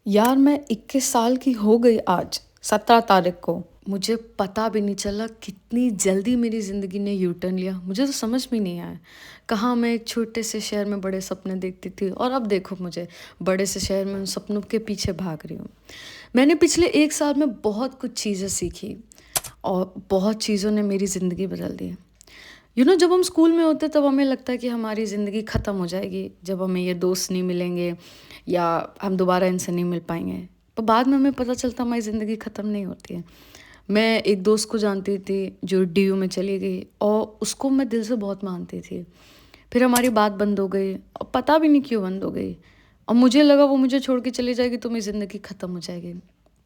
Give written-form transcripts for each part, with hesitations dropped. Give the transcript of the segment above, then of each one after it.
यार मैं 21 साल की हो गई आज 17 तारीख को। मुझे पता भी नहीं चला कितनी जल्दी मेरी ज़िंदगी ने यू टर्न लिया। मुझे तो समझ में नहीं आया। कहाँ मैं एक छोटे से शहर में बड़े सपने देखती थी और अब देखो मुझे बड़े से शहर में उन सपनों के पीछे भाग रही हूँ। मैंने पिछले 1 साल में बहुत कुछ चीज़ें सीखी और बहुत चीज़ों ने मेरी ज़िंदगी बदल दी। जब हम स्कूल में होते तब हमें लगता है कि हमारी ज़िंदगी ख़त्म हो जाएगी जब हमें ये दोस्त नहीं मिलेंगे या हम दोबारा इनसे नहीं मिल पाएंगे। पर बाद में हमें पता चलता हमारी ज़िंदगी ख़त्म नहीं होती है। मैं एक दोस्त को जानती थी जो डीयू में चली गई और उसको मैं दिल से बहुत मानती थी। फिर हमारी बात बंद हो गई और पता भी नहीं क्यों बंद हो गई। और मुझे लगा वो मुझे छोड़ के चली जाएगी तो मेरी ज़िंदगी ख़त्म हो जाएगी।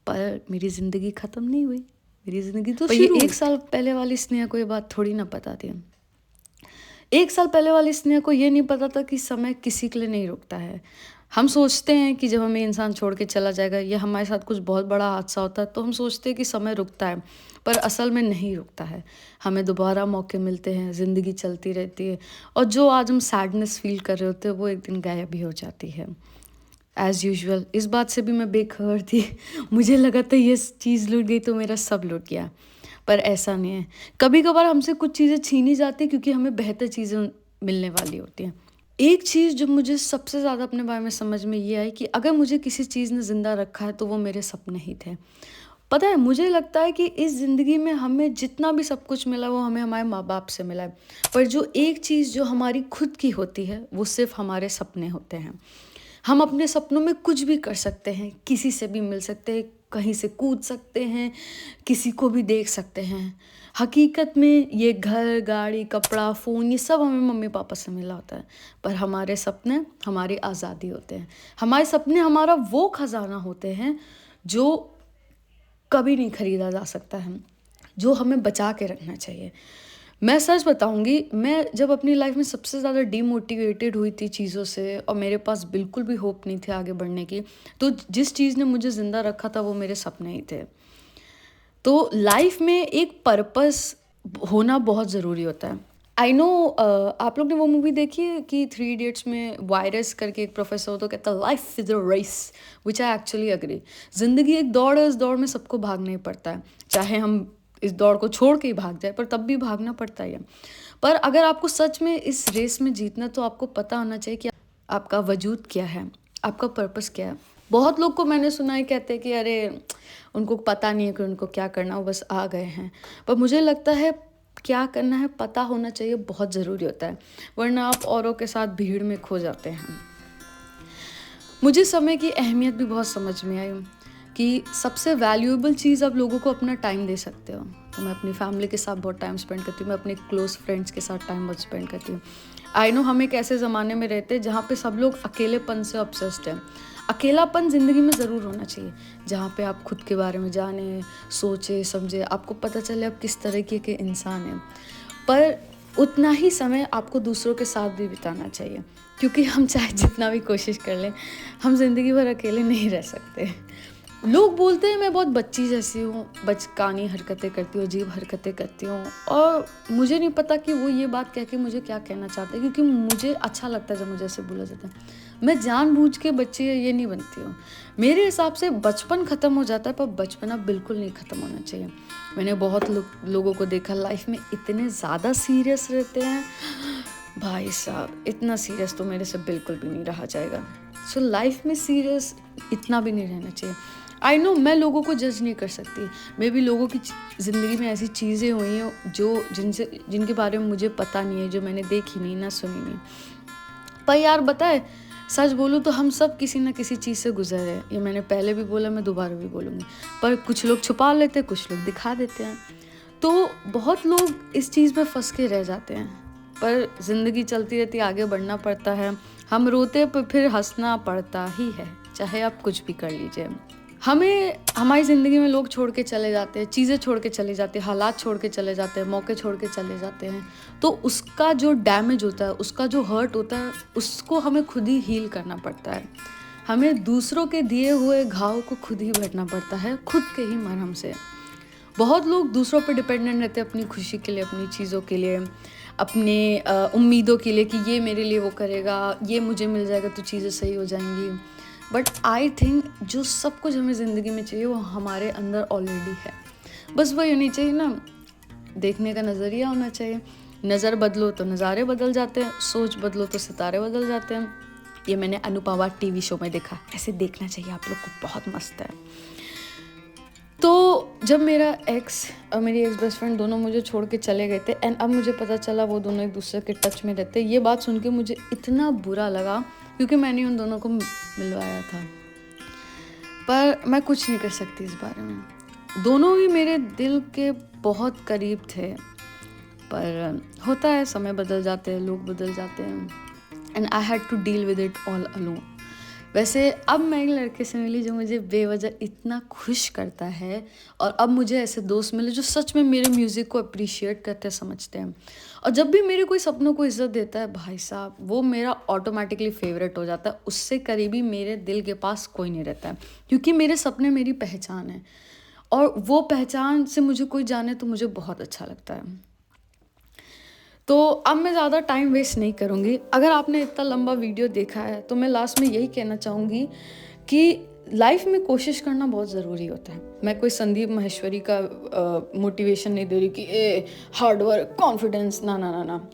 पर मेरी ज़िंदगी ख़त्म नहीं हुई। मेरी ज़िंदगी तो शुरू हुई। 1 साल पहले वाली स्नेहा को ये बात थोड़ी ना पता थी। 1 साल पहले वाली स्नेहा को ये नहीं पता था कि समय किसी के लिए नहीं रुकता है। हम सोचते हैं कि जब हमें इंसान छोड़ के चला जाएगा या हमारे साथ कुछ बहुत बड़ा हादसा होता है तो हम सोचते हैं कि समय रुकता है, पर असल में नहीं रुकता है। हमें दोबारा मौके मिलते हैं, ज़िंदगी चलती रहती है और जो आज हम सैडनेस फ़ील कर रहे होते हैं वो एक दिन गायब भी हो जाती है। एज़ यूजुअल इस बात से भी मैं बेखबर थी। मुझे लगा था ये चीज़ लूट गई तो मेरा सब लूट गया, पर ऐसा नहीं है। कभी कभार हमसे कुछ चीज़ें छीनी जाती हैं क्योंकि हमें बेहतर चीज़ें मिलने वाली होती हैं। एक चीज़ जो मुझे सबसे ज़्यादा अपने बारे में समझ में ये आई कि अगर मुझे किसी चीज़ ने ज़िंदा रखा है तो वो मेरे सपने ही थे। पता है, मुझे लगता है कि इस ज़िंदगी में हमें जितना भी सब कुछ मिला वो हमें हमारे माँ बाप से मिला है, पर जो एक चीज़ जो हमारी खुद की होती है वो सिर्फ हमारे सपने होते हैं। हम अपने सपनों में कुछ भी कर सकते हैं, किसी से भी मिल सकते हैं, कहीं से कूद सकते हैं, किसी को भी देख सकते हैं। हकीकत में ये घर, गाड़ी, कपड़ा, फ़ोन ये सब हमें मम्मी पापा से मिला होता है, पर हमारे सपने हमारी आज़ादी होते हैं। हमारे सपने हमारा वो खजाना होते हैं जो कभी नहीं खरीदा जा सकता है, जो हमें बचा के रखना चाहिए। मैं सच बताऊँगी, मैं जब अपनी लाइफ़ में सबसे ज़्यादा डीमोटिवेटेड हुई थी चीज़ों से और मेरे पास बिल्कुल भी होप नहीं थे आगे बढ़ने की, तो जिस चीज़ ने मुझे ज़िंदा रखा था वो मेरे सपने ही थे। तो लाइफ़ में एक पर्पस होना बहुत ज़रूरी होता है। आई नो, आप लोग ने वो मूवी देखी है कि थ्री इडियट्स में वायरस करके एक प्रोफ़ेसर होता है, कहता है life is a race, which I actually agree. ज़िंदगी एक दौड़ है, इस दौड़ में सबको भागना ही पड़ता है। चाहे हम इस दौड़ को छोड़ के ही भाग जाए पर तब भी भागना पड़ता ही है। पर अगर आपको सच में इस रेस में जीतना है तो आपको पता होना चाहिए कि आपका वजूद क्या है, आपका पर्पस क्या है। बहुत लोग को मैंने सुना है कहते हैं कि अरे उनको पता नहीं है कि उनको क्या करना, वो बस आ गए हैं। पर मुझे लगता है क्या करना है पता होना चाहिए, बहुत ज़रूरी होता है, वरना आप औरों के साथ भीड़ में खो जाते हैं। मुझे समय की अहमियत भी बहुत समझ में आई कि सबसे वैल्यूएबल चीज़ आप लोगों को अपना टाइम दे सकते हो। तो मैं अपनी फैमिली के साथ बहुत टाइम स्पेंड करती हूँ, मैं अपने क्लोज़ फ्रेंड्स के साथ टाइम बहुत स्पेंड करती हूँ। आई नो हम एक ऐसे ज़माने में रहते हैं जहाँ पे सब लोग अकेलेपन से ऑब्सेस्ड हैं। अकेलापन ज़िंदगी में ज़रूर होना चाहिए, जहाँ पे आप खुद के बारे में जानें, सोचें, समझें, आपको पता चले आप किस तरीके के इंसान हैं। पर उतना ही समय आपको दूसरों के साथ भी बिताना चाहिए, क्योंकि हम चाहे जितना भी कोशिश कर लें, हम ज़िंदगी भर अकेले नहीं रह सकते। लोग बोलते हैं मैं बहुत बच्ची जैसी हूँ, बचकानी हरकतें करती हूँ, अजीब हरकतें करती हूँ, और मुझे नहीं पता कि वो ये बात कह के मुझे क्या कहना चाहते हैं, क्योंकि मुझे अच्छा लगता है जब मुझे ऐसे बोला जाता है। मैं जानबूझ के बच्ची ये नहीं बनती हूँ। मेरे हिसाब से बचपन ख़त्म हो जाता है पर बचपना बिल्कुल नहीं ख़त्म होना चाहिए। मैंने बहुत लोगों को देखा लाइफ में इतने ज़्यादा सीरियस रहते हैं, भाई साहब इतना सीरियस तो मेरे से बिल्कुल भी नहीं रहा जाएगा। सो लाइफ में सीरियस इतना भी नहीं रहना चाहिए। आई नो मैं लोगों को जज नहीं कर सकती, मे बी लोगों की ज़िंदगी में ऐसी चीज़ें हुई हैं जो जिनके बारे में मुझे पता नहीं है, जो मैंने देखी नहीं ना सुनी नहीं। पर यार बताए, सच बोलूँ तो हम सब किसी ना किसी चीज़ से गुजरे हैं। ये मैंने पहले भी बोला, मैं दोबारा भी बोलूँगी। पर कुछ लोग छुपा लेते हैं, कुछ लोग दिखा देते हैं। तो बहुत लोग इस चीज़ में फंस के रह जाते हैं, पर ज़िंदगी चलती रहती है, आगे बढ़ना पड़ता है। हम रोते पर फिर हंसना पड़ता ही है, चाहे आप कुछ भी कर लीजिए। हमें हमारी ज़िंदगी में लोग छोड़ के चले जाते हैं, चीज़ें छोड़ के चले जाते हैं, हालात छोड़ के चले जाते हैं, मौके छोड़ के चले जाते हैं। तो उसका जो डैमेज होता है, उसका जो हर्ट होता है, उसको हमें खुद ही हील करना पड़ता है। हमें दूसरों के दिए हुए घाव को खुद ही भरना पड़ता है, खुद के ही मरहम से। बहुत लोग दूसरों पे डिपेंडेंट रहते हैं अपनी खुशी के लिए, अपनी चीज़ों के लिए, अपने उम्मीदों के लिए कि ये मेरे लिए वो करेगा, ये मुझे मिल जाएगा तो चीज़ें सही हो जाएंगी। बट आई थिंक जो सब कुछ हमें ज़िंदगी में चाहिए वो हमारे अंदर ऑलरेडी है। बस वही होनी चाहिए ना, देखने का नज़रिया होना चाहिए। नज़र बदलो तो नज़ारे बदल जाते हैं, सोच बदलो तो सितारे बदल जाते हैं। ये मैंने अनुपमा टीवी शो में देखा, ऐसे देखना चाहिए आप लोग को, बहुत मस्त है। तो जब मेरा एक्स और मेरी एक्स बेस्ट फ्रेंड दोनों मुझे छोड़ के चले गए थे एंड अब मुझे पता चला वो दोनों एक दूसरे के टच में रहते, ये बात सुन के मुझे इतना बुरा लगा क्योंकि मैंने उन दोनों को मिलवाया था। पर मैं कुछ नहीं कर सकती इस बारे में। दोनों ही मेरे दिल के बहुत करीब थे, पर होता है, समय बदल जाते हैं, लोग बदल जाते हैं and I had to deal with it all alone. वैसे अब मैं एक लड़के से मिली जो मुझे बेवजह इतना खुश करता है और अब मुझे ऐसे दोस्त मिले जो सच में मेरे म्यूज़िक को अप्रिशिएट करते समझते हैं और जब भी मेरे कोई सपनों को इज्जत देता है, भाई साहब, वो मेरा ऑटोमेटिकली फेवरेट हो जाता है। उससे करीबी मेरे दिल के पास कोई नहीं रहता है क्योंकि मेरे सपने मेरी पहचान है और वो पहचान से मुझे कोई जाने तो मुझे बहुत अच्छा लगता है। तो अब मैं ज़्यादा टाइम वेस्ट नहीं करूँगी। अगर आपने इतना लंबा वीडियो देखा है तो मैं लास्ट में यही कहना चाहूँगी कि लाइफ में कोशिश करना बहुत ज़रूरी होता है। मैं कोई संदीप माहेश्वरी का मोटिवेशन नहीं दे रही कि हार्ड वर्क, कॉन्फिडेंस, ना ना ना ना।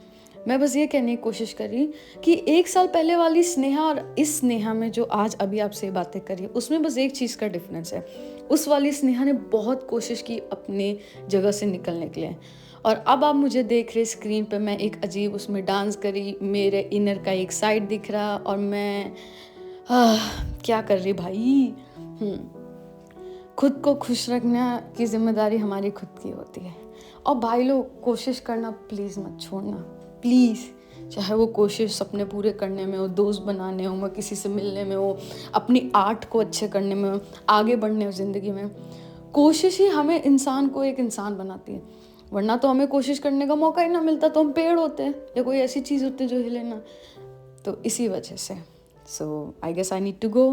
मैं बस ये कहने की कोशिश कर रही कि 1 साल पहले वाली स्नेहा और इस स्नेहा में जो आज अभी आपसे ये बातें करी है उसमें बस एक चीज़ का डिफरेंस है। उस वाली स्नेहा ने बहुत कोशिश की अपने जगह से निकलने के लिए और अब आप मुझे देख रहे स्क्रीन पे, मैं एक अजीब उसमें डांस करी, मेरे इनर का एक साइड दिख रहा और मैं क्या कर रही भाई। खुद को खुश रखना की जिम्मेदारी हमारी खुद की होती है और भाई लोग कोशिश करना प्लीज़ मत छोड़ना, प्लीज़। चाहे वो कोशिश सपने पूरे करने में हो, दोस्त बनाने हो, मैं किसी से मिलने में हो, अपनी आर्ट को अच्छे करने में हो, आगे बढ़ने हो ज़िंदगी में, कोशिश ही हमें इंसान को एक इंसान बनाती है। वरना तो हमें कोशिश करने का मौका ही ना मिलता तो हम पेड़ होते हैं या कोई ऐसी चीज़ होती है जो हिले ना। तो इसी वजह से so I guess I need to go.